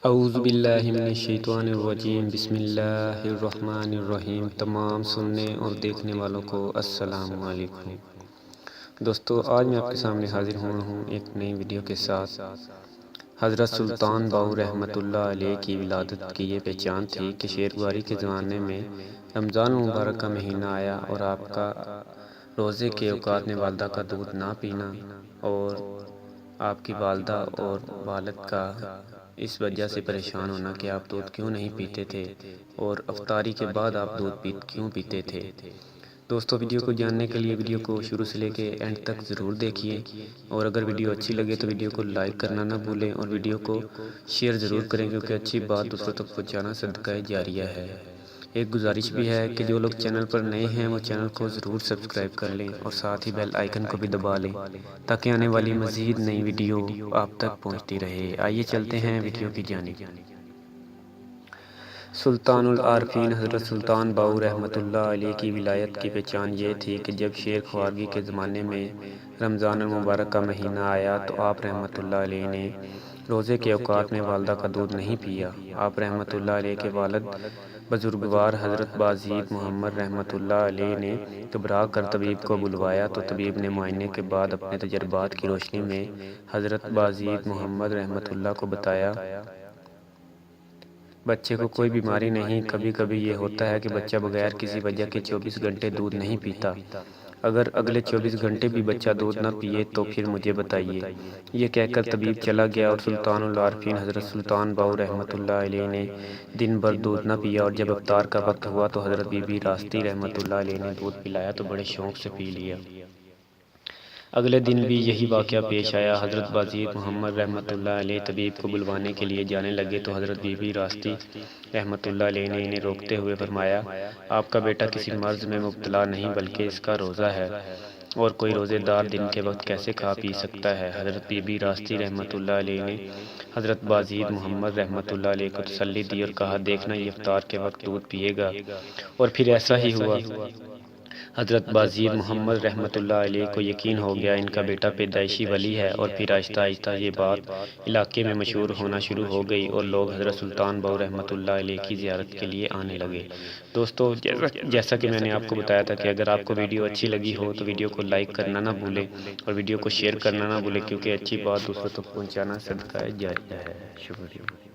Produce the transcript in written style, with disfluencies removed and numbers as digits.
اعوذ باللہ من الشیطان الرجیم، بسم اللہ الرحمن الرحیم۔ تمام سننے اور دیکھنے والوں کو السلام علیکم۔ دوستو، آج میں آپ کے سامنے حاضر ہوں ایک نئی ویڈیو کے ساتھ۔ حضرت سلطان باؤ رحمۃ اللہ علیہ کی ولادت کی یہ پہچان تھی کہ شیرواری کے زمانے میں رمضان المبارک کا مہینہ آیا اور آپ کا روزے کے اوقات میں والدہ کا دودھ نہ پینا اور آپ کی والدہ اور والد کا اس وجہ سے پریشان ہونا کہ آپ دودھ کیوں نہیں پیتے تھے اور افطاری کے بعد آپ دودھ کیوں پیتے تھے۔ دوستو، ویڈیو کو جاننے کے لیے ویڈیو کو شروع سے لے کے اینڈ تک ضرور دیکھیے، اور اگر ویڈیو اچھی لگے تو ویڈیو کو لائک کرنا نہ بھولیں اور ویڈیو کو شیئر ضرور کریں، کیونکہ اچھی بات دوسروں تک پہنچانا صدقہ جاریہ ہے۔ ایک گزارش بھی ہے کہ جو لوگ چینل پر نئے ہیں وہ چینل کو ضرور سبسکرائب کر لیں اور ساتھ ہی بیل آئیکن کو بھی دبا لیں تاکہ آنے والی مزید نئی ویڈیو آپ تک پہنچتی رہے۔ آئیے چلتے ہیں ویڈیو کی جانب۔ سلطان العارفین حضرت سلطان باؤ رحمۃ اللہ علیہ کی ولایت کی پہچان یہ تھی کہ جب شیر خوارگی کے زمانے میں رمضان المبارک کا مہینہ آیا تو آپ رحمۃ اللہ علیہ نے روزے کے اوقات میں والدہ کا دودھ نہیں پیا۔ آپ رحمۃ اللہ علیہ کے والد بزرگوار حضرت بازید محمد رحمۃ اللہ علیہ نے گھبرا کر طبیب کو بلوایا تو طبیب نے معائنے کے بعد اپنے تجربات کی روشنی میں حضرت بازید محمد رحمۃ اللہ کو بتایا، بچے کو کوئی بیماری نہیں، کبھی کبھی یہ ہوتا ہے کہ بچہ بغیر کسی وجہ کے 24 گھنٹے دودھ نہیں پیتا۔ اگر اگلے 24 گھنٹے بھی بچہ دودھ نہ پیے تو پھر مجھے بتائیے۔ یہ کہہ کر طبیب چلا گیا اور سلطان العارفین حضرت سلطان باؤ رحمۃ اللہ علیہ نے دن بھر دودھ نہ پیا، اور جب افطار کا وقت ہوا تو حضرت بی بی راستی رحمۃ اللہ علیہ نے دودھ پلایا تو بڑے شوق سے پی لیا۔ اگلے دن بھی یہی واقعہ پیش آیا۔ حضرت بازید محمد رحمۃ اللہ علیہ طبیب کو بلوانے کے لیے جانے لگے تو حضرت بی بی راستی رحمۃ اللہ علیہ نے انہیں روکتے ہوئے فرمایا، آپ کا بیٹا کسی مرض میں مبتلا نہیں بلکہ اس کا روزہ ہے، اور کوئی روزے دار دن کے وقت کیسے کھا پی سکتا ہے۔ حضرت بی بی راستی رحمۃ اللہ علیہ نے حضرت بازید محمد رحمۃ اللہ علیہ کو تسلی دی اور کہا، دیکھنا یہ افطار کے وقت دودھ پیے گا، اور پھر ایسا ہی ہوا۔ حضرت بازید محمد رحمۃ اللہ علیہ کو یقین ہو گیا ان کا بیٹا پیدائشی ولی ہے، اور پھر آہستہ آہستہ یہ بات علاقے میں مشہور ہونا شروع ہو گئی اور لوگ حضرت سلطان باؤ رحمۃ اللہ علیہ کی زیارت کے لیے آنے لگے۔ دوستو، جیسا کہ میں نے آپ کو بتایا تھا کہ اگر آپ کو ویڈیو اچھی لگی ہو تو ویڈیو کو لائک کرنا نہ بھولیں اور ویڈیو کو شیئر کرنا نہ بھولیں، کیونکہ اچھی بات دوسروں تک پہنچانا صدقہ جاریہ ہے۔ شکریہ۔